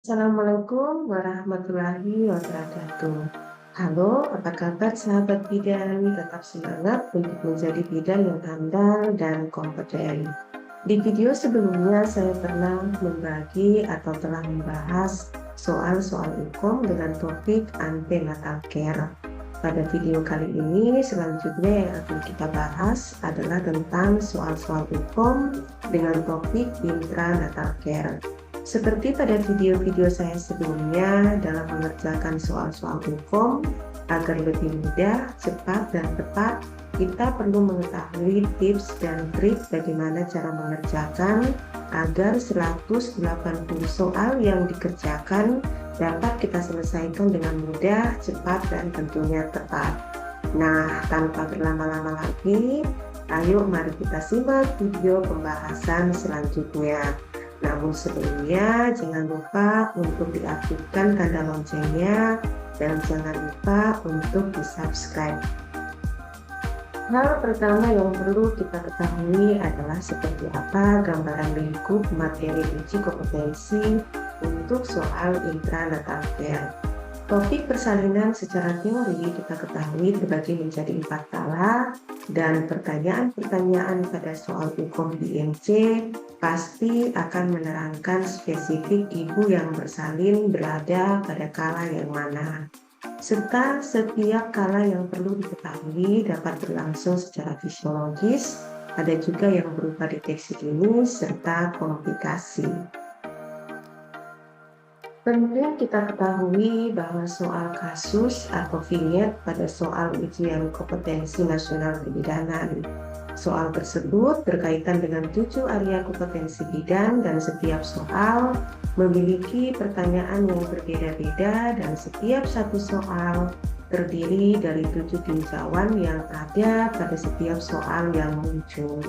Assalamualaikum warahmatullahi wabarakatuh. Halo, apa kabar sahabat bidan? Tetap semangat untuk menjadi bidan yang andal dan kompeten. Di video sebelumnya saya pernah membagi atau telah membahas soal-soal hukum dengan topik antenatal care. Pada video kali ini selanjutnya yang akan kita bahas adalah tentang soal-soal hukum dengan topik intranatal care. Seperti pada video-video saya sebelumnya, dalam mengerjakan soal-soal hukum, agar lebih mudah, cepat, dan tepat, kita perlu mengetahui tips dan trik bagaimana cara mengerjakan agar 180 soal yang dikerjakan dapat kita selesaikan dengan mudah, cepat, dan tentunya tepat. Nah, tanpa berlama-lama lagi, ayo mari kita simak video pembahasan selanjutnya. Namun sebelumnya jangan lupa untuk diaktifkan tanda loncengnya dan jangan lupa untuk di-subscribe. Hal pertama yang perlu kita ketahui adalah seperti apa gambaran lingkup materi uji kompetensi untuk soal intranatal care. Topik persalinan secara teori kita ketahui terbagi menjadi 4 kala dan pertanyaan-pertanyaan pada soal hukum di IMC pasti akan menerangkan spesifik ibu yang bersalin berada pada kala yang mana. Serta setiap kala yang perlu diketahui dapat berlangsung secara fisiologis, ada juga yang berupa deteksi dini serta komplikasi. Penting kita ketahui bahwa soal kasus atau vignette pada soal ujian kompetensi nasional kebidanan. Soal tersebut berkaitan dengan 7 area kompetensi bidan dan setiap soal memiliki pertanyaan yang berbeda-beda dan setiap satu soal terdiri dari 7 tinjauan yang ada pada setiap soal yang muncul.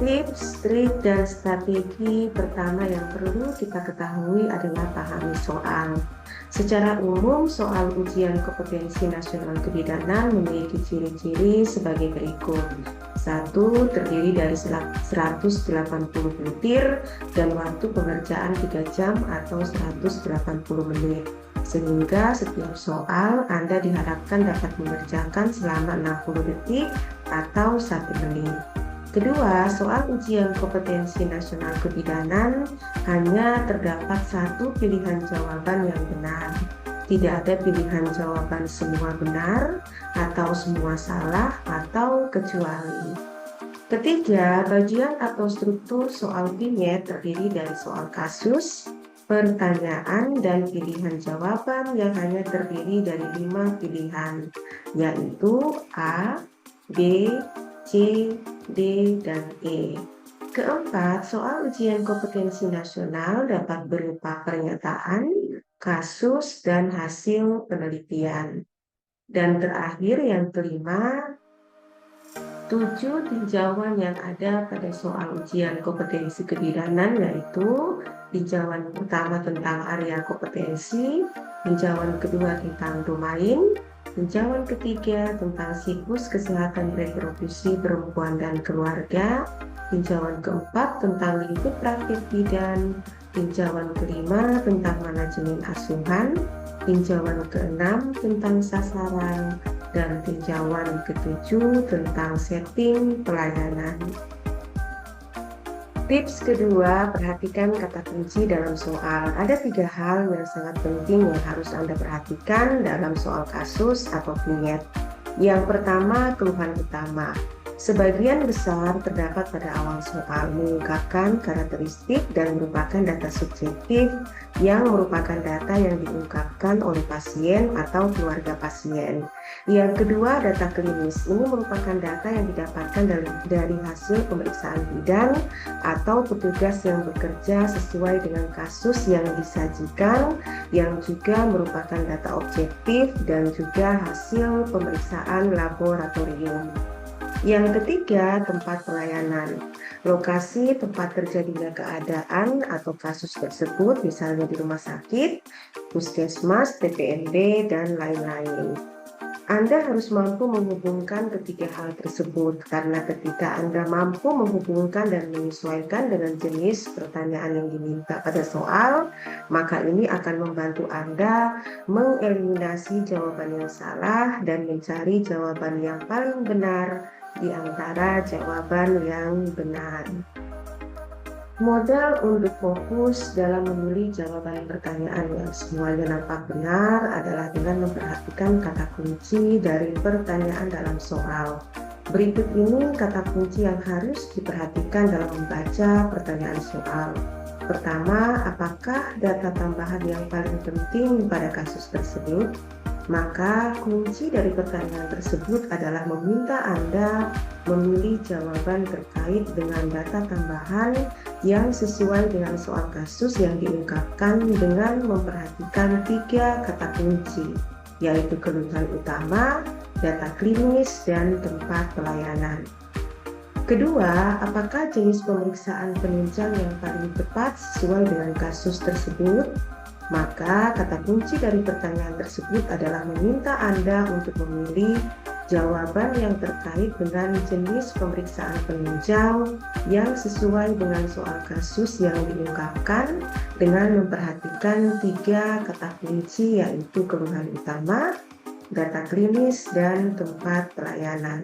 Tips, trik, dan strategi pertama yang perlu kita ketahui adalah pahami soal. Secara umum, soal ujian kompetensi nasional kebidanan memiliki ciri-ciri sebagai berikut. 1. Terdiri dari 180 butir dan waktu pengerjaan 3 jam atau 180 menit. Sehingga setiap soal Anda diharapkan dapat mengerjakan selama 60 detik atau 1 menit. Kedua, soal ujian kompetensi nasional kebidanan hanya terdapat satu pilihan jawaban yang benar. Tidak ada pilihan jawaban semua benar atau semua salah atau kecuali. Ketiga, bagian atau struktur soal vignette terdiri dari soal kasus, pertanyaan, dan pilihan jawaban yang hanya terdiri dari 5 pilihan, yaitu A, B, C, D, dan E. Keempat, soal ujian kompetensi nasional dapat berupa pernyataan, kasus, dan hasil penelitian. Dan terakhir yang kelima, 7 tinjauan yang ada pada soal ujian kompetensi kebidanan yaitu tinjauan pertama tentang area kompetensi, tinjauan kedua tentang domain, tinjauan ketiga tentang siklus kesehatan reproduksi perempuan dan keluarga, tinjauan keempat tentang lingkup praktik bidan, tinjauan kelima tentang manajemen asuhan, tinjauan keenam tentang sasaran, dan tinjauan ketujuh tentang setting pelayanan. Tips kedua, perhatikan kata kunci dalam soal. Ada 3 hal yang sangat penting yang harus Anda perhatikan dalam soal kasus atau vignette. Yang pertama, keluhan utama. Sebagian besar terdapat pada awal soal mengungkapkan karakteristik dan merupakan data subjektif yang merupakan data yang diungkapkan oleh pasien atau keluarga pasien. Yang kedua, data klinis. Ini merupakan data yang didapatkan dari hasil pemeriksaan bidan atau petugas yang bekerja sesuai dengan kasus yang disajikan, yang juga merupakan data objektif dan juga hasil pemeriksaan laboratorium. Yang ketiga, tempat pelayanan. Lokasi tempat terjadinya keadaan atau kasus tersebut, misalnya di rumah sakit, puskesmas, TPND, dan lain-lain. Anda harus mampu menghubungkan ketiga hal tersebut, karena ketika Anda mampu menghubungkan dan menyesuaikan dengan jenis pertanyaan yang diminta pada soal, maka ini akan membantu Anda mengeliminasi jawaban yang salah dan mencari jawaban yang paling benar di antara jawaban yang benar. Modal untuk fokus dalam memilih jawaban pertanyaan yang semuanya nampak benar adalah dengan memperhatikan kata kunci dari pertanyaan dalam soal. Berikut ini kata kunci yang harus diperhatikan dalam membaca pertanyaan soal. Pertama, apakah data tambahan yang paling penting pada kasus tersebut? Maka kunci dari pertanyaan tersebut adalah meminta Anda memilih jawaban terkait dengan data tambahan yang sesuai dengan soal kasus yang diungkapkan dengan memperhatikan tiga kata kunci, yaitu keluhan utama, data klinis, dan tempat pelayanan. Kedua, apakah jenis pemeriksaan penunjang yang paling tepat sesuai dengan kasus tersebut? Maka kata kunci dari pertanyaan tersebut adalah meminta Anda untuk memilih jawaban yang terkait dengan jenis pemeriksaan penunjang yang sesuai dengan soal kasus yang diungkapkan dengan memperhatikan tiga kata kunci, yaitu keluhan utama, data klinis, dan tempat pelayanan.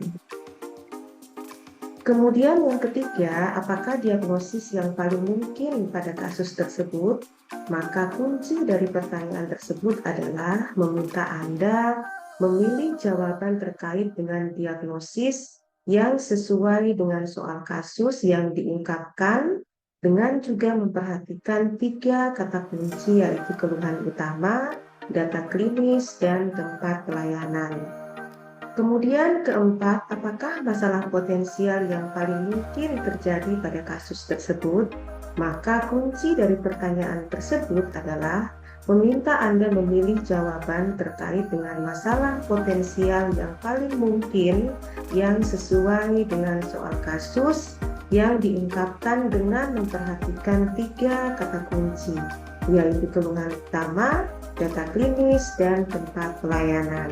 Kemudian yang ketiga, apakah diagnosis yang paling mungkin pada kasus tersebut? Maka kunci dari pertanyaan tersebut adalah meminta Anda memilih jawaban terkait dengan diagnosis yang sesuai dengan soal kasus yang diungkapkan dengan juga memperhatikan tiga kata kunci, yaitu keluhan utama, data klinis, dan tempat pelayanan. Kemudian keempat, apakah masalah potensial yang paling mungkin terjadi pada kasus tersebut? Maka kunci dari pertanyaan tersebut adalah meminta Anda memilih jawaban terkait dengan masalah potensial yang paling mungkin yang sesuai dengan soal kasus yang diungkapkan dengan memperhatikan tiga kata kunci, yaitu keluhan utama, data klinis, dan tempat pelayanan.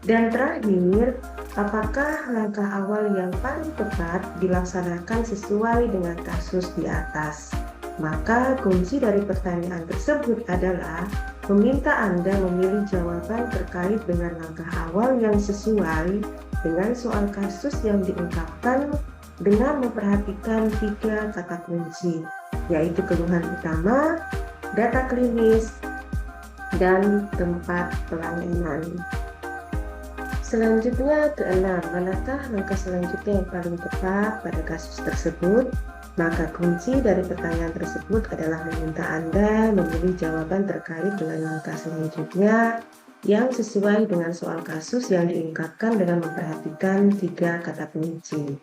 Dan terakhir, apakah langkah awal yang paling tepat dilaksanakan sesuai dengan kasus di atas? Maka kunci dari pertanyaan tersebut adalah meminta Anda memilih jawaban terkait dengan langkah awal yang sesuai dengan soal kasus yang diungkapkan dengan memperhatikan tiga kata kunci, yaitu keluhan utama, data klinis, dan tempat pelayanan. Selanjutnya keenam, manakah langkah selanjutnya yang paling tepat pada kasus tersebut? Maka kunci dari pertanyaan tersebut adalah meminta Anda memilih jawaban terkait dengan langkah selanjutnya yang sesuai dengan soal kasus yang diungkapkan dengan memperhatikan tiga kata kunci.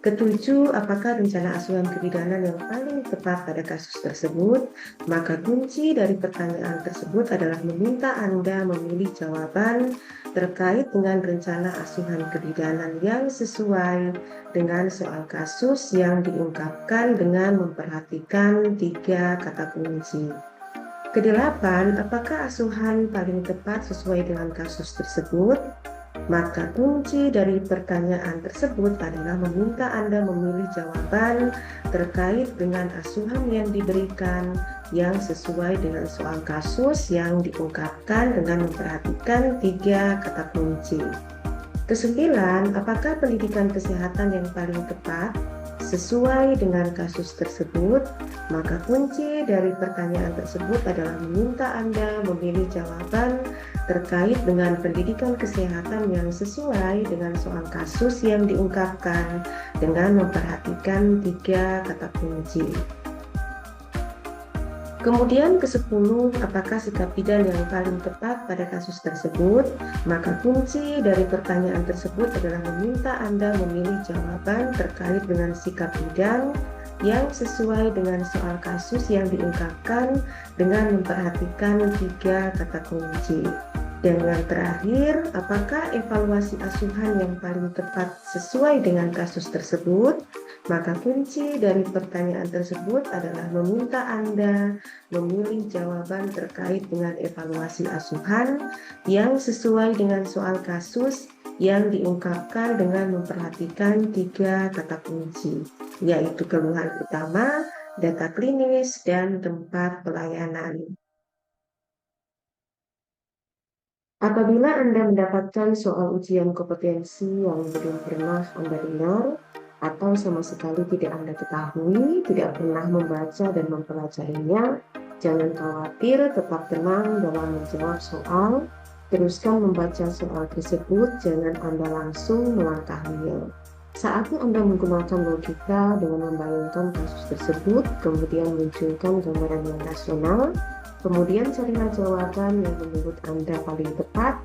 Ketujuh, apakah rencana asuhan kebidanan yang paling tepat pada kasus tersebut? Maka kunci dari pertanyaan tersebut adalah meminta Anda memilih jawaban terkait dengan rencana asuhan kebidanan yang sesuai dengan soal kasus yang diungkapkan dengan memperhatikan tiga kata kunci. Kedelapan, apakah asuhan paling tepat sesuai dengan kasus tersebut? Maka kunci dari pertanyaan tersebut adalah meminta Anda memilih jawaban terkait dengan asuhan yang diberikan yang sesuai dengan soal kasus yang diungkapkan dengan memperhatikan tiga kata kunci. Kesembilan, apakah pendidikan kesehatan yang paling tepat sesuai dengan kasus tersebut? Maka kunci dari pertanyaan tersebut adalah meminta Anda memilih jawaban terkait dengan pendidikan kesehatan yang sesuai dengan soal kasus yang diungkapkan dengan memperhatikan tiga kata kunci. Kemudian ke-10, apakah sikap bidan yang paling tepat pada kasus tersebut? Maka kunci dari pertanyaan tersebut adalah meminta Anda memilih jawaban terkait dengan sikap bidan yang sesuai dengan soal kasus yang diungkapkan dengan memperhatikan tiga kata kunci. Dan yang terakhir, apakah evaluasi asuhan yang paling tepat sesuai dengan kasus tersebut? Maka kunci dari pertanyaan tersebut adalah meminta Anda memilih jawaban terkait dengan evaluasi asuhan yang sesuai dengan soal kasus yang diungkapkan dengan memperhatikan 3 kata kunci, yaitu keluhan utama, data klinis, dan tempat pelayanan. Apabila Anda mendapatkan soal ujian kompetensi yang belum pernah Anda dengar, atau sama sekali tidak Anda ketahui, tidak pernah membaca dan mempelajarinya, jangan khawatir, tetap tenang dalam menjawab soal. Teruskan membaca soal tersebut, jangan Anda langsung melangkahinya. Saatnya Anda menggunakan logika dengan membayangkan kasus tersebut, kemudian munculkan gambaran yang rasional, kemudian carilah jawaban yang menurut Anda paling tepat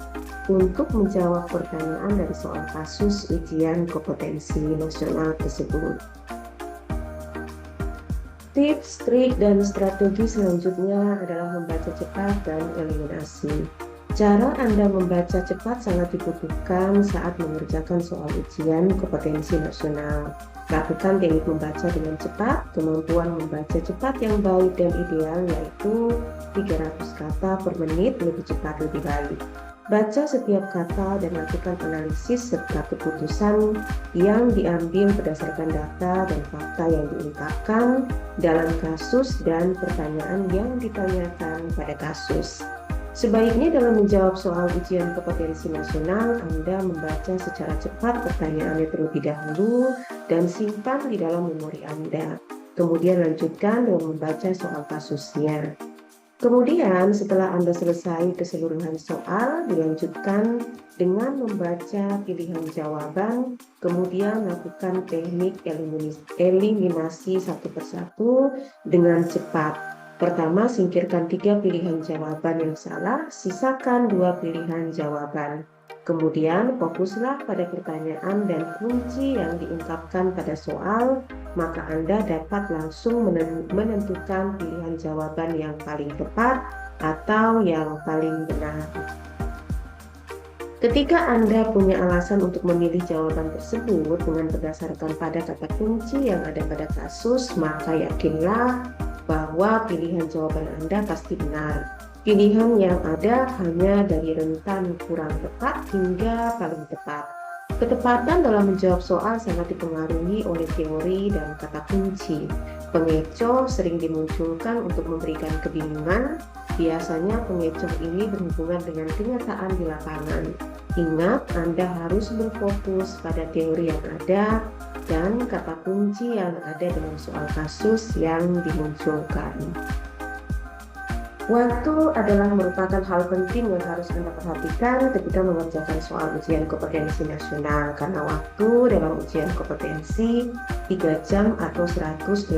untuk menjawab pertanyaan dari soal kasus ujian kompetensi nasional tersebut. Tips, trik, dan strategi selanjutnya adalah membaca cepat dan eliminasi. Cara Anda membaca cepat sangat dibutuhkan saat mengerjakan soal ujian kompetensi nasional. Lakukan teknik membaca dengan cepat. Kemampuan membaca cepat yang baik dan ideal yaitu 300 kata per menit, lebih cepat lebih baik. Baca setiap kata dan lakukan analisis serta keputusan yang diambil berdasarkan data dan fakta yang diungkapkan dalam kasus dan pertanyaan yang ditanyakan pada kasus. Sebaiknya dalam menjawab soal ujian kompetensi nasional, Anda membaca secara cepat pertanyaannya terlebih dahulu dan simpan di dalam memori Anda. Kemudian lanjutkan dengan membaca soal kasusnya. Kemudian setelah Anda selesai keseluruhan soal, dilanjutkan dengan membaca pilihan jawaban, kemudian lakukan teknik eliminasi satu persatu dengan cepat. Pertama, singkirkan 3 pilihan jawaban yang salah, sisakan 2 pilihan jawaban. Kemudian fokuslah pada pertanyaan dan kunci yang diungkapkan pada soal, maka Anda dapat langsung menentukan pilihan jawaban yang paling tepat atau yang paling benar. Ketika Anda punya alasan untuk memilih jawaban tersebut dengan berdasarkan pada kata kunci yang ada pada kasus, maka yakinlah bahwa pilihan jawaban Anda pasti benar. Pilihan yang ada hanya dari rentan kurang tepat hingga paling tepat. Ketepatan dalam menjawab soal sangat dipengaruhi oleh teori dan kata kunci. Pengecoh sering dimunculkan untuk memberikan kebingungan. Biasanya pengecoh ini berhubungan dengan kenyataan di lapangan. Ingat, Anda harus berfokus pada teori yang ada dan kata kunci yang ada dalam soal kasus yang dimunculkan. Waktu adalah merupakan hal penting yang harus Anda perhatikan ketika mengerjakan soal ujian kompetensi nasional, karena waktu dalam ujian kompetensi 3 jam atau 180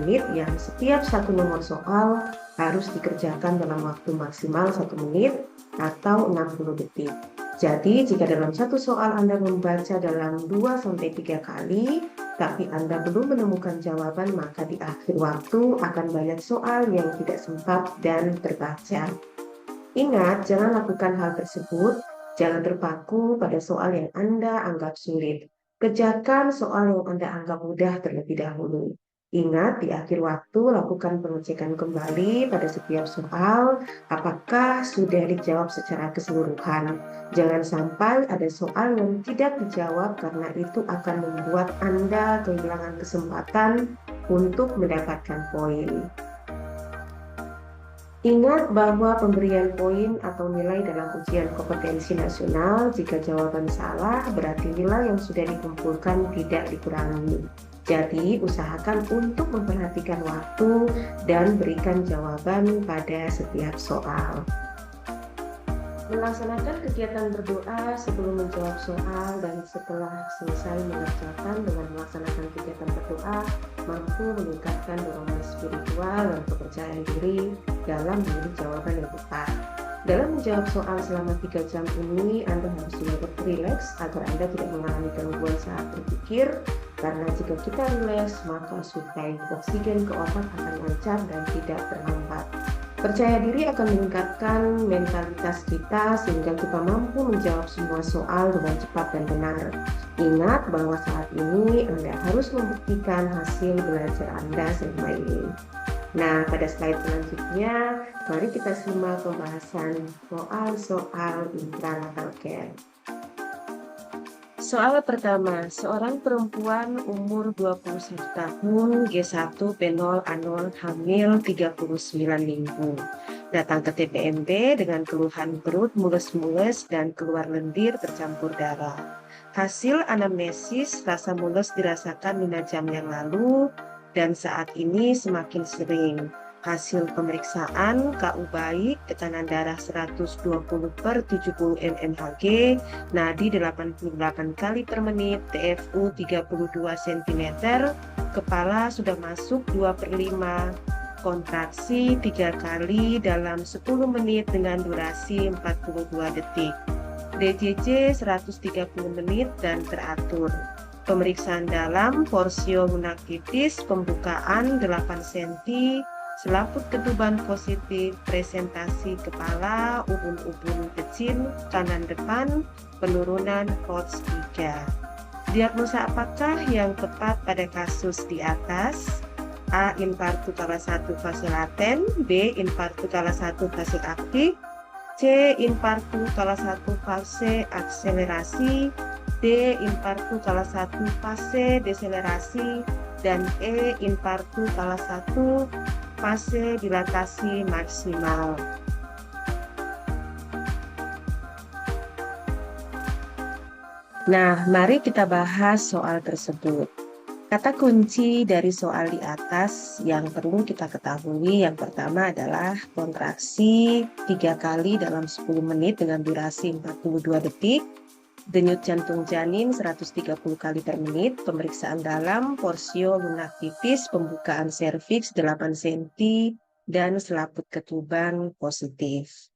menit yang setiap satu nomor soal harus dikerjakan dalam waktu maksimal 1 menit atau 60 detik. Jadi, jika dalam satu soal Anda membaca dalam 2-3 kali, tapi Anda belum menemukan jawaban, maka di akhir waktu akan banyak soal yang tidak sempat dan terbaca. Ingat, jangan lakukan hal tersebut, jangan terpaku pada soal yang Anda anggap sulit. Kerjakan soal yang Anda anggap mudah terlebih dahulu. Ingat, di akhir waktu lakukan pengecekan kembali pada setiap soal, apakah sudah dijawab secara keseluruhan. Jangan sampai ada soal yang tidak dijawab karena itu akan membuat Anda kehilangan kesempatan untuk mendapatkan poin. Ingat bahwa pemberian poin atau nilai dalam ujian kompetensi nasional, jika jawaban salah, berarti nilai yang sudah dikumpulkan tidak dikurangi. Jadi, usahakan untuk memperhatikan waktu dan berikan jawaban pada setiap soal. Melaksanakan kegiatan berdoa sebelum menjawab soal dan setelah selesai mengerjakan dengan melaksanakan kegiatan berdoa mampu meningkatkan dorongan spiritual dan kepercayaan diri dalam memilih jawaban yang tepat. Dalam menjawab soal selama 3 jam ini, Anda harus juga rileks agar Anda tidak mengalami gangguan saat berpikir, karena jika kita rileks, maka suplai oksigen ke otak akan lancar dan tidak terhambat. Percaya diri akan meningkatkan mentalitas kita sehingga kita mampu menjawab semua soal dengan cepat dan benar. Ingat bahwa saat ini Anda harus membuktikan hasil belajar Anda selama ini. Nah, pada slide selanjutnya, mari kita simak pembahasan soal-soal intralateral care. Soal pertama, seorang perempuan umur 21 tahun, G1, B0, A0, hamil 39 minggu. Datang ke TPMB dengan keluhan perut mules-mules dan keluar lendir bercampur darah. Hasil anamnesis, rasa mules dirasakan 5 jam yang lalu dan saat ini semakin sering. Hasil pemeriksaan KU baik, tekanan darah 120/70 mmHg, nadi 88 kali per menit, TFU 32 cm, kepala sudah masuk 2/5, kontraksi 3 kali dalam 10 menit dengan durasi 42 detik. DJJ 130 menit dan teratur. Pemeriksaan dalam, porsio lunak tipis, pembukaan 8 cm, selaput ketuban positif, presentasi kepala, ubun-ubun kecil, kanan depan, penurunan HOTS 3. Diagnosa apakah yang tepat pada kasus di atas? A. Infartu kala 1 fase laten, B. Infartu kala 1 fase aktif, C. Infartu kala 1 fase akselerasi, D. Infartu kala 1 fase deselerasi, dan E. Infartu kala 1 fase dilatasi maksimal. Nah, mari kita bahas soal tersebut. Kata kunci dari soal di atas yang perlu kita ketahui yang pertama adalah kontraksi 3 kali dalam 10 menit dengan durasi 42 detik, denyut jantung janin 130 kali per menit, pemeriksaan dalam, porsio lunak tipis, pembukaan serviks 8 cm, dan selaput ketuban positif.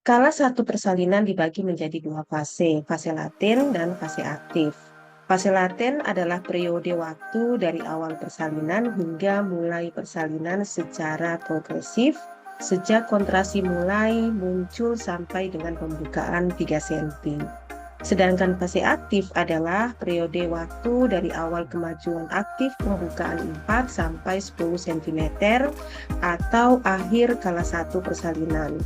Kala 1 persalinan dibagi menjadi 2 fase, fase laten dan fase aktif. Fase laten adalah periode waktu dari awal persalinan hingga mulai persalinan secara progresif, sejak kontrasi mulai muncul sampai dengan pembukaan 3 cm. Sedangkan fase aktif adalah periode waktu dari awal kemajuan aktif pembukaan 4 sampai 10 cm atau akhir kala 1 persalinan.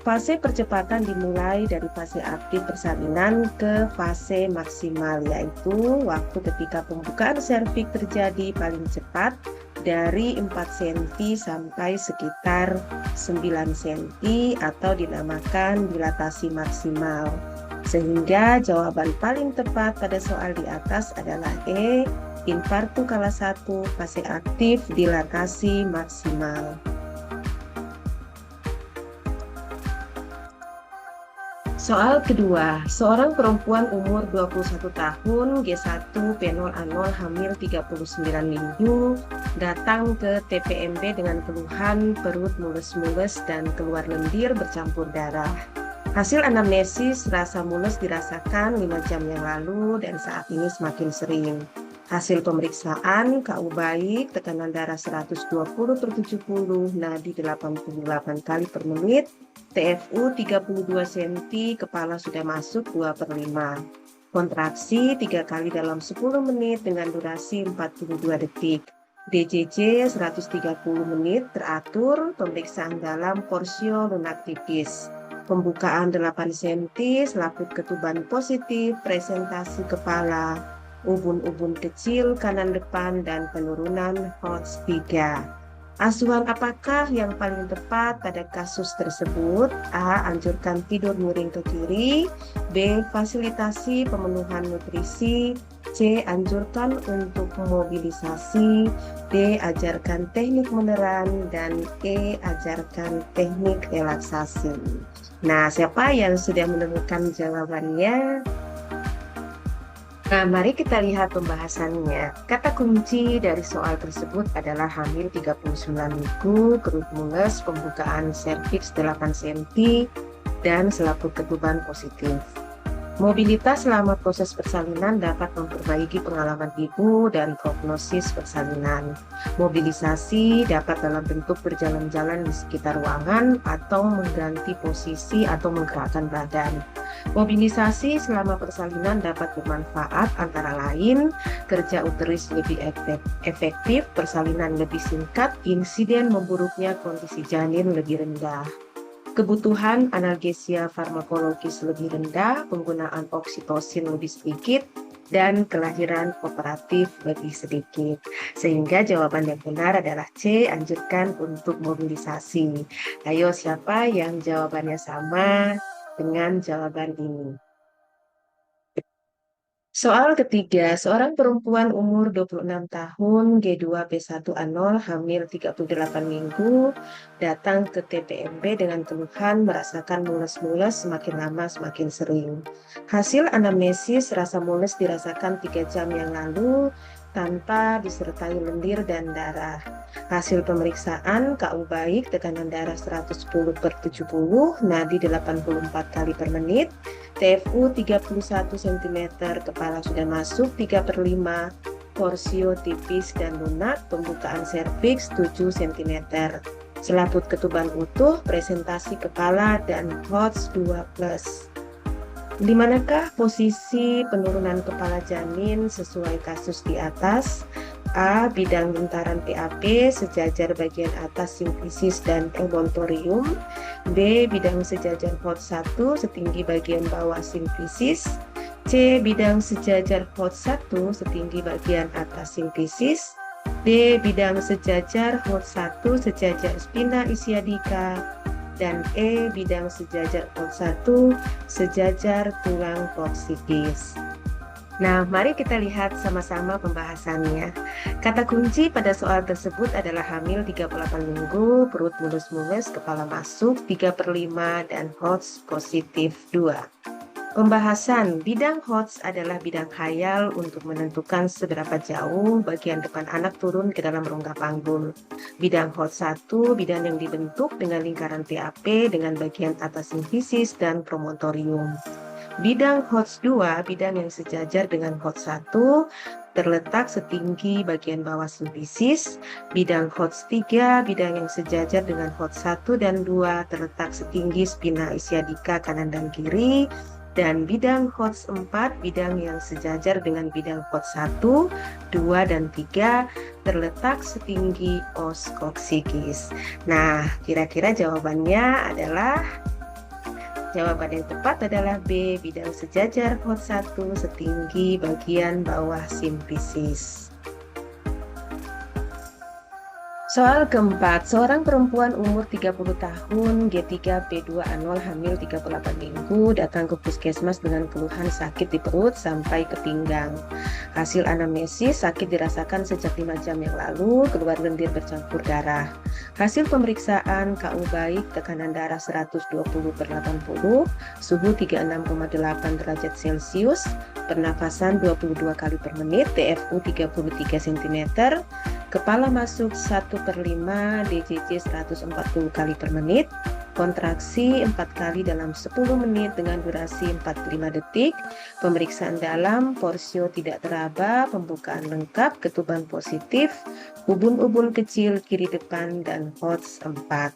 Fase percepatan dimulai dari fase aktif persalinan ke fase maksimal, yaitu waktu ketika pembukaan serviks terjadi paling cepat dari 4 cm sampai sekitar 9 cm atau dinamakan dilatasi maksimal. Sehingga jawaban paling tepat pada soal di atas adalah E. Infartu kala 1 fase aktif dilatasi maksimal. Soal kedua, seorang perempuan umur 21 tahun, G1, B0, A0, hamil 39 minggu, datang ke TPMB dengan keluhan perut mules-mules dan keluar lendir bercampur darah. Hasil anamnesis, rasa mules dirasakan 5 jam yang lalu dan saat ini semakin sering. Hasil pemeriksaan KU baik, tekanan darah 120/70, nadi 88 kali per menit, TFU 32 cm, kepala sudah masuk 2/5. Kontraksi 3 kali dalam 10 menit dengan durasi 42 detik. DJJ 130 menit teratur, pemeriksaan dalam, porsio lunak tipis. Pembukaan 8 cm, selaput ketuban positif, presentasi kepala, ubun-ubun kecil kanan depan, dan penurunan HOTS 3. Asuhan apakah yang paling tepat pada kasus tersebut? A. Anjurkan tidur miring ke kiri, B. Fasilitasi pemenuhan nutrisi, C. Anjurkan untuk mobilisasi, D. Ajarkan teknik meneran, dan E. Ajarkan teknik relaksasi. Nah, siapa yang sudah menemukan jawabannya? Nah, mari kita lihat pembahasannya. Kata kunci dari soal tersebut adalah hamil 39 minggu, perut mules, pembukaan serviks 8 cm, dan selaput ketuban positif. Mobilitas selama proses persalinan dapat memperbaiki pengalaman ibu dan prognosis persalinan. Mobilisasi dapat dalam bentuk berjalan-jalan di sekitar ruangan atau mengganti posisi atau menggerakkan badan. Mobilisasi selama persalinan dapat bermanfaat antara lain kerja uterus lebih efektif, persalinan lebih singkat, insiden memburuknya kondisi janin lebih rendah. Kebutuhan analgesia farmakologis lebih rendah, penggunaan oksitosin lebih sedikit, dan kelahiran operatif lebih sedikit. Sehingga jawaban yang benar adalah C, anjurkan untuk mobilisasi. Ayo, siapa yang jawabannya sama dengan jawaban ini? Soal ketiga, seorang perempuan umur 26 tahun, G2P1A0, hamil 38 minggu, datang ke TPMB dengan keluhan merasakan mules-mules semakin lama semakin sering. Hasil anamnesis, rasa mules dirasakan 3 jam yang lalu tanpa disertai lendir dan darah. Hasil pemeriksaan KU baik, tekanan darah 110/70, nadi 84 kali per menit, TFU 31 cm, kepala sudah masuk 3/5, porsio tipis dan lunak, pembukaan serviks 7 cm. Selaput ketuban utuh, presentasi kepala, dan HOTS 2+. Di manakah posisi penurunan kepala janin sesuai kasus di atas? A. Bidang bentaran PAP sejajar bagian atas simfisis dan promontorium. B. Bidang sejajar HOTS 1 setinggi bagian bawah simfisis. C. Bidang sejajar HOTS 1 setinggi bagian atas simfisis. D. Bidang sejajar HOTS 1 sejajar spina ischiadica. Dan E. Bidang sejajar HOTS 1 sejajar tulang koksikis. Nah, mari kita lihat sama-sama pembahasannya. Kata kunci pada soal tersebut adalah hamil 38 minggu, perut mulus-mulus, kepala masuk 3/5, dan HOTS positif 2. Pembahasan bidang HOTS adalah bidang khayal untuk menentukan seberapa jauh bagian depan anak turun ke dalam rongga panggul. Bidang HOTS 1, bidang yang dibentuk dengan lingkaran PAP dengan bagian atas simfisis dan promontorium. Bidang HOTS 2, bidang yang sejajar dengan HOTS 1, terletak setinggi bagian bawah simfisis. Bidang HOTS 3, bidang yang sejajar dengan HOTS 1 dan 2, terletak setinggi spina ischiadica kanan dan kiri. Dan bidang HOTS 4, bidang yang sejajar dengan bidang HOTS 1, 2, dan 3, terletak setinggi os koksikis. Nah, kira-kira jawabannya adalah, jawaban yang tepat adalah B, bidang sejajar HOTS 1 setinggi bagian bawah simfisis. Soal keempat, seorang perempuan umur 30 tahun, G3P2A0, hamil 38 minggu, datang ke puskesmas dengan keluhan sakit di perut sampai ke pinggang. Hasil anamnesis, sakit dirasakan sejak 5 jam yang lalu, keluar lendir bercampur darah. Hasil pemeriksaan KU baik, tekanan darah 120/80, suhu 36,8 derajat Celcius, pernafasan 22 kali per menit, TFU 33 cm, kepala masuk 1/5, DJJ 140 kali per menit, kontraksi 4 kali dalam 10 menit dengan durasi 45 detik, pemeriksaan dalam, porsio tidak teraba, pembukaan lengkap, ketuban positif, ubun-ubun kecil kiri depan, dan HOTS 4.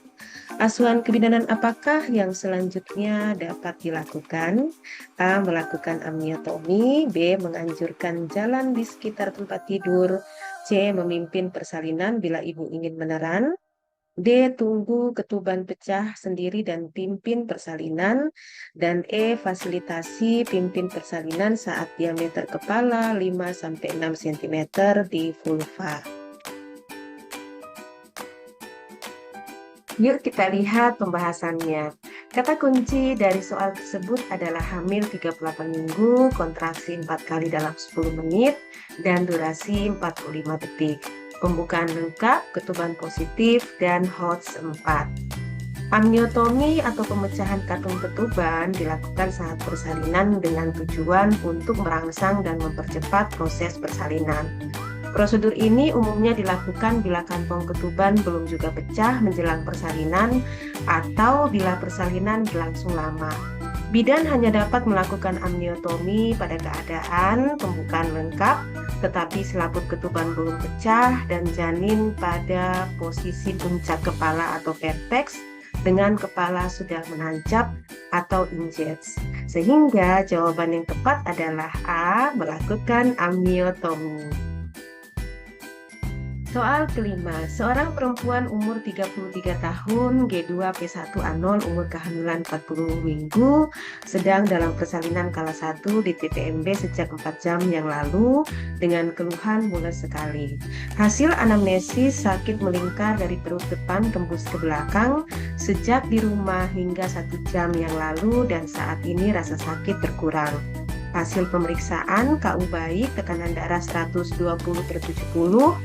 Asuhan kebidanan apakah yang selanjutnya dapat dilakukan? A. Melakukan amniotomi. B. Menganjurkan jalan di sekitar tempat tidur. C. Memimpin persalinan bila ibu ingin meneran. D. Tunggu ketuban pecah sendiri dan pimpin persalinan. Dan E. Fasilitasi pimpin persalinan saat diameter kepala 5-6 cm di vulva. Yuk kita lihat pembahasannya. Kata kunci dari soal tersebut adalah hamil 38 minggu, kontraksi 4 kali dalam 10 menit, dan durasi 45 detik. Pembukaan lengkap, ketuban positif, dan HOTS 4. Amniotomi atau pemecahan kantung ketuban dilakukan saat persalinan dengan tujuan untuk merangsang dan mempercepat proses persalinan. Prosedur ini umumnya dilakukan bila kantong ketuban belum juga pecah menjelang persalinan atau bila persalinan berlangsung lama. Bidan hanya dapat melakukan amniotomi pada keadaan pembukaan lengkap, tetapi selaput ketuban belum pecah dan janin pada posisi puncak kepala atau vertex dengan kepala sudah menancap atau inject. Sehingga jawaban yang tepat adalah A, melakukan amniotomi. Soal kelima, seorang perempuan umur 33 tahun, G2P1A0, umur kehamilan 40 minggu, sedang dalam persalinan kala 1 di TTMB sejak 4 jam yang lalu dengan keluhan mules sekali. Hasil anamnesis sakit melingkar dari perut depan tembus ke belakang sejak di rumah hingga 1 jam yang lalu dan saat ini rasa sakit berkurang. Hasil pemeriksaan KU baik, tekanan darah 120/70,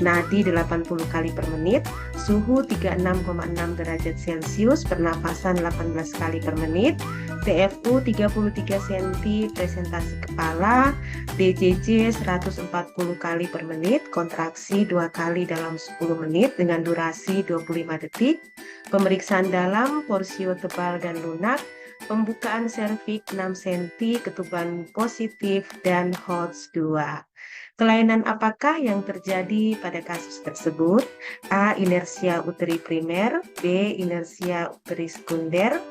nadi 80 kali per menit, suhu 36,6 derajat Celcius, pernapasan 18 kali per menit, TFU 33 cm, presentasi kepala, DJJ 140 kali per menit, kontraksi 2 kali dalam 10 menit dengan durasi 25 detik, pemeriksaan dalam, porsio tebal dan lunak, pembukaan serviks 6 cm, ketuban positif, dan HOTS 2. Kelainan apakah yang terjadi pada kasus tersebut? A. Inersia uteri primer, B. Inersia uteri sekunder,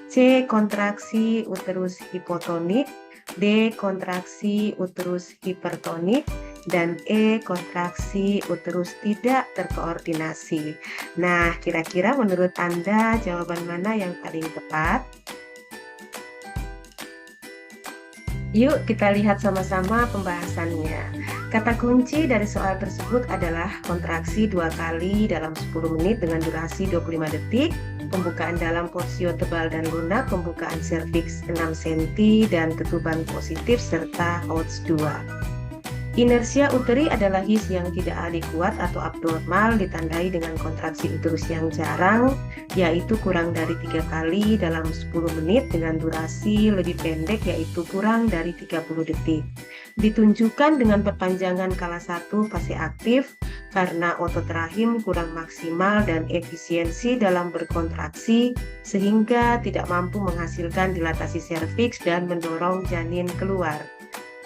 C. Kontraksi uterus hipotonik, D. Kontraksi uterus hipertonik, dan E. Kontraksi uterus tidak terkoordinasi. Nah, kira-kira menurut Anda jawaban mana yang paling tepat? Yuk kita lihat sama-sama pembahasannya. Kata kunci dari soal tersebut adalah kontraksi 2 kali dalam 10 menit dengan durasi 25 detik, pembukaan dalam porsio tebal dan lunak, pembukaan serviks 6 cm, dan ketuban positif serta HOTS 2. Inersia uteri adalah his yang tidak adekuat atau abnormal ditandai dengan kontraksi uterus yang jarang, yaitu kurang dari 3 kali dalam 10 menit dengan durasi lebih pendek yaitu kurang dari 30 detik. Ditunjukkan dengan perpanjangan kala 1 fase aktif karena otot rahim kurang maksimal dan efisiensi dalam berkontraksi sehingga tidak mampu menghasilkan dilatasi serviks dan mendorong janin keluar.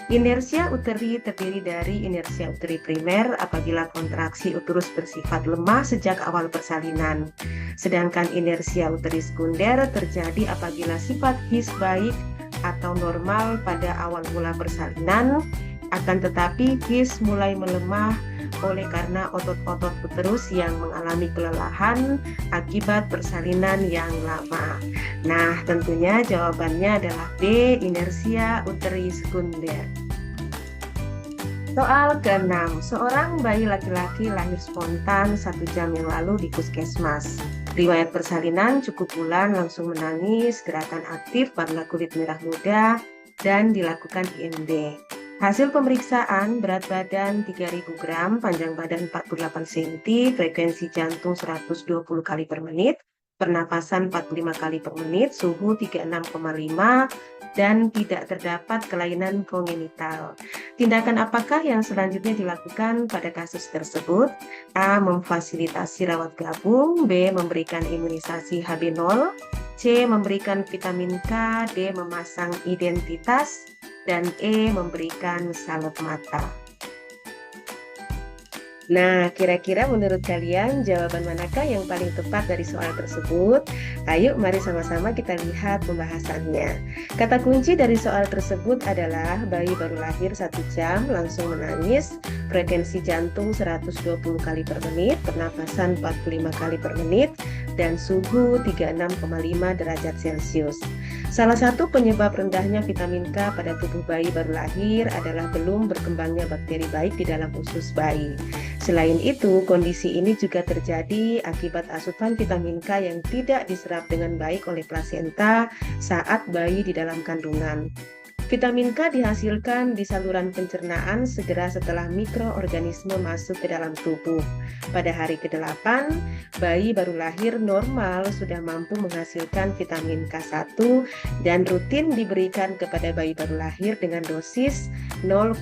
Inersia uteri terdiri dari inersia uteri primer apabila kontraksi uterus bersifat lemah sejak awal persalinan. Sedangkan inersia uteri sekunder terjadi apabila sifat his baik atau normal pada awal mula persalinan, akan tetapi his mulai melemah oleh karena otot-otot uterus yang mengalami kelelahan akibat persalinan yang lama. Nah, tentunya jawabannya adalah B, inersia uteri sekunder. Soal ke-6, seorang bayi laki-laki lahir spontan 1 jam yang lalu di puskesmas. Riwayat persalinan cukup bulan, langsung menangis, gerakan aktif, warna kulit merah muda, dan dilakukan IMD. Hasil pemeriksaan, berat badan 3000 gram, panjang badan 48 cm, frekuensi jantung 120 kali per menit, pernapasan 45 kali per menit, suhu 36,5, dan tidak terdapat kelainan kongenital. Tindakan apakah yang selanjutnya dilakukan pada kasus tersebut? A. Memfasilitasi rawat gabung, B. Memberikan imunisasi HB0, C. Memberikan vitamin K, D. Memasang identitas, dan E. Memberikan salep mata. Nah, kira-kira menurut kalian jawaban manakah yang paling tepat dari soal tersebut? Ayo mari sama-sama kita lihat pembahasannya. Kata kunci dari soal tersebut adalah bayi baru lahir 1 jam, langsung menangis, frekuensi jantung 120 kali per menit, pernapasan 45 kali per menit, dan suhu 36,5 derajat Celcius. Salah satu penyebab rendahnya vitamin K pada tubuh bayi baru lahir adalah belum berkembangnya bakteri baik di dalam usus bayi. Selain itu, kondisi ini juga terjadi akibat asupan vitamin K yang tidak diserap dengan baik oleh plasenta saat bayi di dalam kandungan. Vitamin K dihasilkan di saluran pencernaan segera setelah mikroorganisme masuk ke dalam tubuh. Pada hari ke-8, bayi baru lahir normal sudah mampu menghasilkan vitamin K1 dan rutin diberikan kepada bayi baru lahir dengan dosis 0,5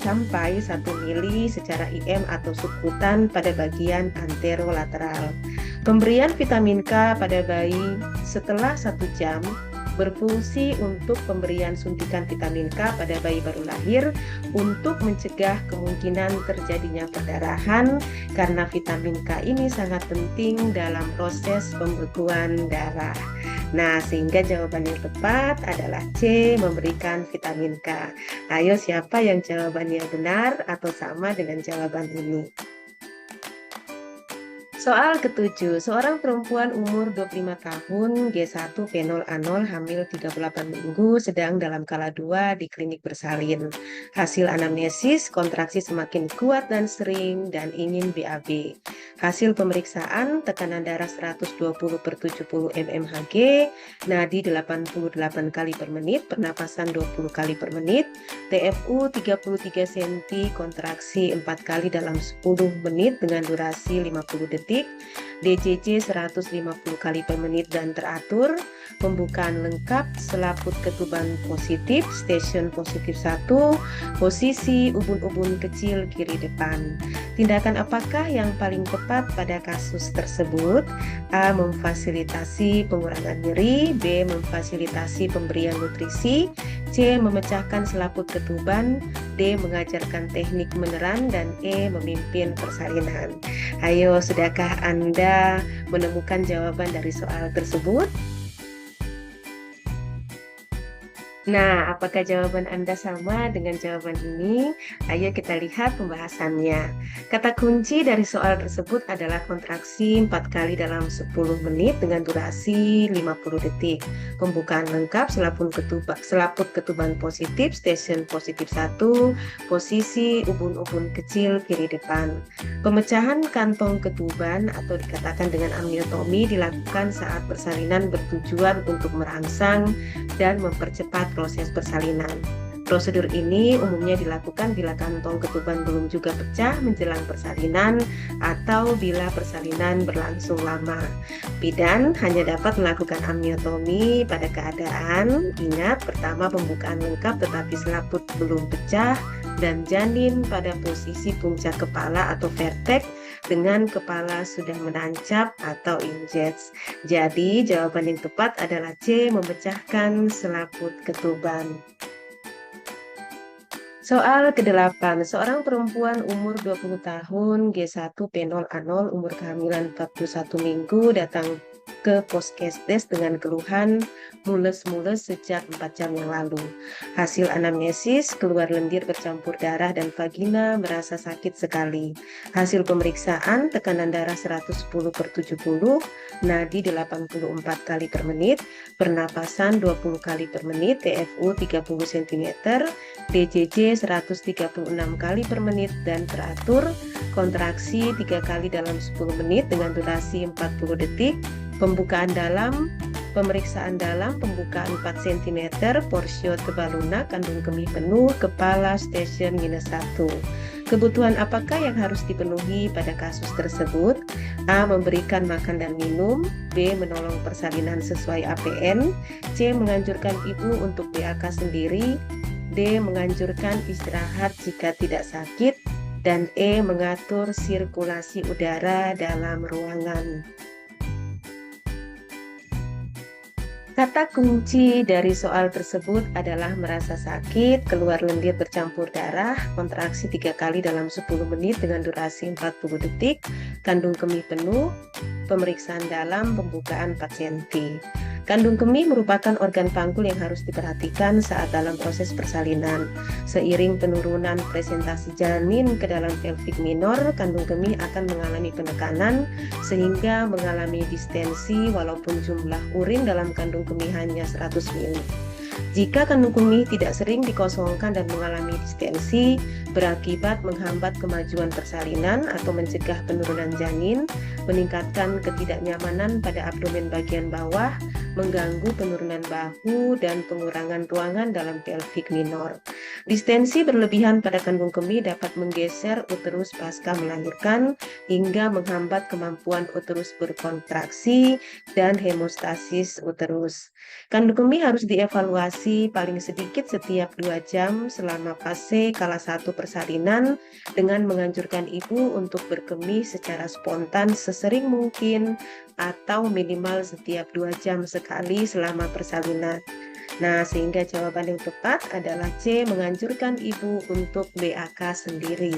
sampai 1 mili secara IM atau subkutan pada bagian anterolateral. Pemberian vitamin K pada bayi setelah 1 jam berfungsi untuk pemberian suntikan vitamin K pada bayi baru lahir untuk mencegah kemungkinan terjadinya perdarahan, karena vitamin K ini sangat penting dalam proses pembekuan darah. Nah, sehingga jawaban yang tepat adalah C, memberikan vitamin K. Ayo, siapa yang jawabannya benar atau sama dengan jawaban ini? Soal ketujuh, seorang perempuan umur 25 tahun, G1 P0A0, hamil 38 minggu, sedang dalam kala 2 di klinik bersalin. Hasil anamnesis, kontraksi semakin kuat dan sering dan ingin BAB. Hasil pemeriksaan, tekanan darah 120/70 mmHg, nadi 88 kali per menit, pernapasan 20 kali per menit, TFU 33 cm, kontraksi 4 kali dalam 10 menit dengan durasi 50 detik, DJJ 150 kali per menit dan teratur, pembukaan lengkap, selaput ketuban positif, stasiun positif 1, posisi ubun-ubun kecil kiri depan. Tindakan apakah yang paling tepat pada kasus tersebut? A. Memfasilitasi pengurangan nyeri, B. Memfasilitasi pemberian nutrisi, C. Memecahkan selaput ketuban, D. Mengajarkan teknik meneran, dan E. Memimpin persalinan. Ayo, sudahkah Anda menemukan jawaban dari soal tersebut? Nah, apakah jawaban Anda sama dengan jawaban ini? Ayo kita lihat pembahasannya. Kata kunci dari soal tersebut adalah kontraksi 4 kali dalam 10 menit dengan durasi 50 detik. Pembukaan lengkap, selaput ketuban positif, stasiun positif 1, posisi ubun-ubun kecil kiri depan. Pemecahan kantong ketuban atau dikatakan dengan amniotomi dilakukan saat persalinan bertujuan untuk merangsang dan mempercepat proses persalinan. Prosedur ini umumnya dilakukan bila kantong ketuban belum juga pecah menjelang persalinan atau bila persalinan berlangsung lama. Bidan hanya dapat melakukan amniotomi pada keadaan, ingat, pertama pembukaan lengkap tetapi selaput belum pecah dan janin pada posisi puncak kepala atau vertex dengan kepala sudah menancap atau inject. Jadi jawaban yang tepat adalah C, memecahkan selaput ketuban. Soal ke-8, seorang perempuan umur 20 tahun, G1 P0A0, umur kehamilan 41 minggu, datang ke Puskesdes dengan keluhan mules-mules sejak 4 jam yang lalu. Hasil anamnesis, keluar lendir bercampur darah dan vagina, merasa sakit sekali. Hasil pemeriksaan, tekanan darah 110/70, nadi 84 kali per menit, pernapasan 20 kali per menit, TFU 30 cm, DJJ 136 kali per menit dan teratur, kontraksi 3 kali dalam 10 menit dengan durasi 40 detik, pembukaan dalam, pemeriksaan dalam, pembukaan 4 cm, porsio tebal lunak, kandung kemih penuh, kepala stasiun -1. Kebutuhan apakah yang harus dipenuhi pada kasus tersebut? A. Memberikan makan dan minum, B. Menolong persalinan sesuai APN, C. Menganjurkan ibu untuk BAK sendiri, D. Menganjurkan istirahat jika tidak sakit, dan E. Mengatur sirkulasi udara dalam ruangan. Kata kunci dari soal tersebut adalah merasa sakit, keluar lendir bercampur darah, kontraksi 3 kali dalam 10 menit dengan durasi 40 detik, kandung kemih penuh, pemeriksaan dalam, pembukaan 4 cm. Kandung kemih merupakan organ panggul yang harus diperhatikan saat dalam proses persalinan. Seiring penurunan presentasi janin ke dalam pelvic minor, kandung kemih akan mengalami penekanan sehingga mengalami distensi walaupun jumlah urin dalam kandung kemih hanya 100 ml. Jika kandung kemih tidak sering dikosongkan dan mengalami distensi, berakibat menghambat kemajuan persalinan atau mencegah penurunan janin, meningkatkan ketidaknyamanan pada abdomen bagian bawah, mengganggu penurunan bahu, dan pengurangan ruangan dalam pelvic minor. Distensi berlebihan pada kandung kemih dapat menggeser uterus pasca melahirkan hingga menghambat kemampuan uterus berkontraksi dan hemostasis uterus. Kandung kemih harus dievaluasi paling sedikit setiap 2 jam selama fase kala 1 persalinan dengan menganjurkan ibu untuk berkemih secara spontan sesering mungkin atau minimal setiap 2 jam sekali selama persalinan. Nah, sehingga jawaban yang tepat adalah C, menganjurkan ibu untuk BAK sendiri.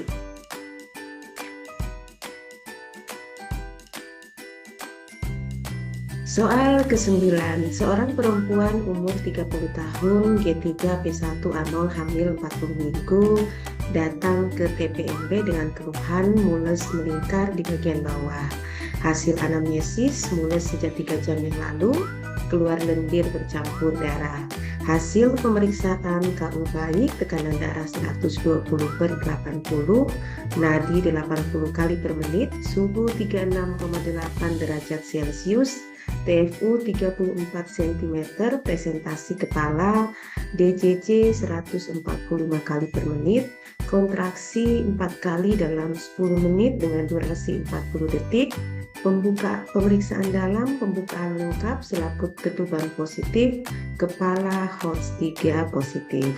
Soal ke-9, seorang perempuan umur 30 tahun, G3-P1 A0 hamil 40 minggu, datang ke TPMB dengan keluhan mules melingkar di bagian bawah. Hasil anamnesis mules sejak 3 jam yang lalu, keluar lendir bercampur darah. Hasil pemeriksaan KU baik, tekanan darah 120/80, nadi 80 kali per menit, suhu 36,8 derajat Celcius, TFU 34 cm, presentasi kepala, DCC 145 kali per menit, kontraksi 4 kali dalam 10 menit dengan durasi 40 detik, pemeriksaan dalam, pembukaan lengkap, selaput ketuban positif, kepala HOTS 3 positif.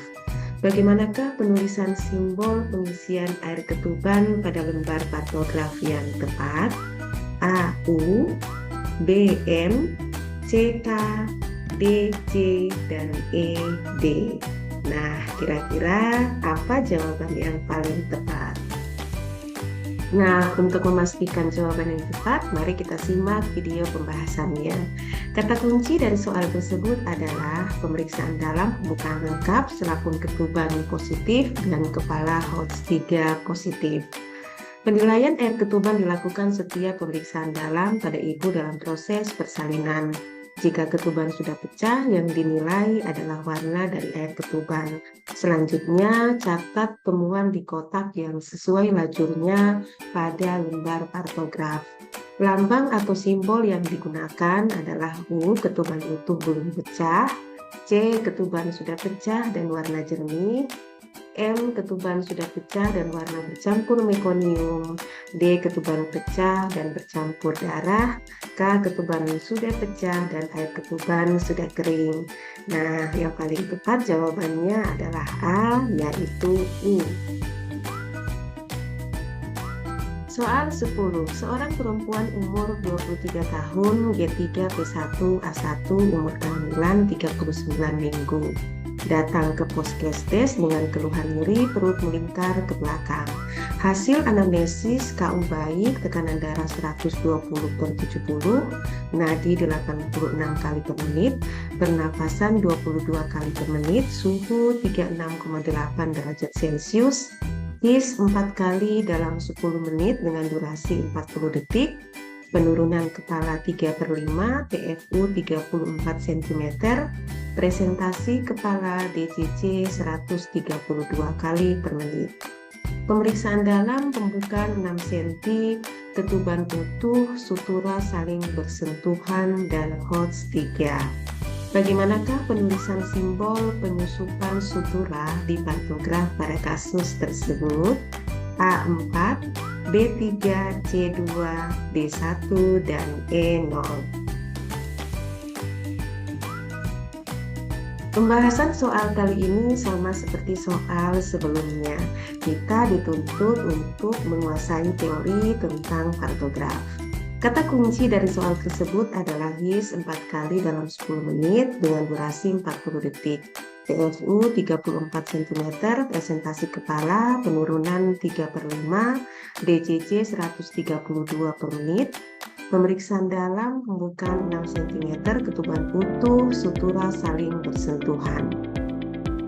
Bagaimanakah penulisan simbol pengisian air ketuban pada lembar patograf yang tepat? A, U, B, M, C, K, D, C, dan E, D. Nah, kira-kira apa jawaban yang paling tepat? Nah, untuk memastikan jawaban yang tepat, mari kita simak video pembahasannya. Kata kunci dari soal tersebut adalah pemeriksaan dalam, pembukaan lengkap, selaput ketuban positif, dan kepala HOTS 3 positif. Penilaian air ketuban dilakukan setiap pemeriksaan dalam pada ibu dalam proses persalinan. Jika ketuban sudah pecah, yang dinilai adalah warna dari air ketuban. Selanjutnya, catat temuan di kotak yang sesuai lajurnya pada lembar partograf. Lambang atau simbol yang digunakan adalah U, ketuban utuh belum pecah, C, ketuban sudah pecah dan warna jernih, M, ketuban sudah pecah dan warna bercampur mekonium, D, ketuban pecah dan bercampur darah, K, ketuban sudah pecah dan air ketuban sudah kering. Nah, yang paling tepat jawabannya adalah A, yaitu U. Soal 10. Seorang perempuan umur 23 tahun, G3-P1 A1, umur kehamilan 39 minggu. Datang ke puskesmas dengan keluhan nyeri perut melingkar ke belakang. Hasil anamnesis KU baik, tekanan darah 120/70, nadi 86 kali per menit, pernapasan 22 kali per menit, suhu 36,8 derajat Celcius, his 4 kali dalam 10 menit dengan durasi 40 detik, penurunan kepala 3/5, TFU 34 cm, presentasi kepala DCC 132 kali per menit. Pemeriksaan dalam, pembukaan 6 cm, ketuban utuh, sutura saling bersentuhan, dan HOTS 3. Bagaimanakah penulisan simbol penyusupan sutura di partograf pada kasus tersebut? A4, B3, C2, D1, dan E0. Pembahasan soal kali ini sama seperti soal sebelumnya. Kita dituntut untuk menguasai teori tentang partograf. Kata kunci dari soal tersebut adalah his 4 kali dalam 10 menit dengan durasi 40 detik. TFU 34 cm, presentasi kepala, penurunan 3/5, DCC 132 per menit, pemeriksaan dalam, pembukaan 6 cm, ketuban utuh, sutura saling bersentuhan.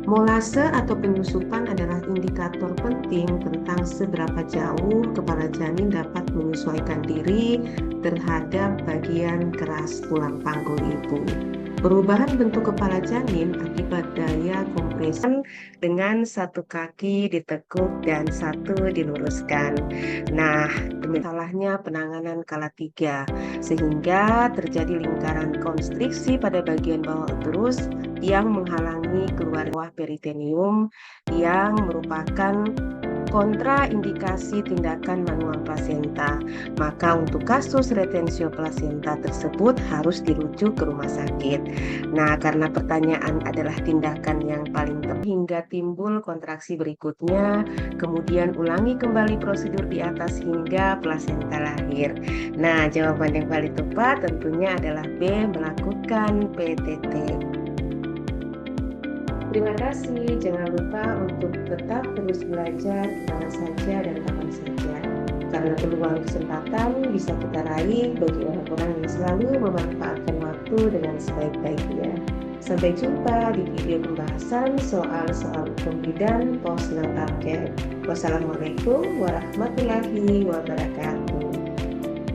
Molase atau penyusupan adalah indikator penting tentang seberapa jauh kepala janin dapat menyesuaikan diri terhadap bagian keras tulang panggul ibu. Perubahan bentuk kepala janin akibat daya kompresi dengan satu kaki ditekuk dan satu diluruskan. Nah, demi salahnya penanganan kala 3, sehingga terjadi lingkaran konstriksi pada bagian bawah uterus yang menghalangi keluar peritoneum yang merupakan kontraindikasi tindakan manual plasenta. Maka untuk kasus retensio plasenta tersebut harus dirujuk ke rumah sakit. Nah, karena pertanyaan adalah tindakan yang paling tepat hingga timbul kontraksi berikutnya, kemudian ulangi kembali prosedur di atas hingga plasenta lahir. Nah, jawaban yang paling tepat tentunya adalah B, melakukan PTT. Terima kasih, jangan lupa untuk tetap terus belajar di mana saja dan kapan saja. Karena peluang kesempatan bisa kita raih bagi orang-orang yang selalu memanfaatkan waktu dengan sebaik-baiknya. Sampai jumpa di video pembahasan soal-soal hukum bidan postnatal care. Wassalamualaikum warahmatullahi wabarakatuh.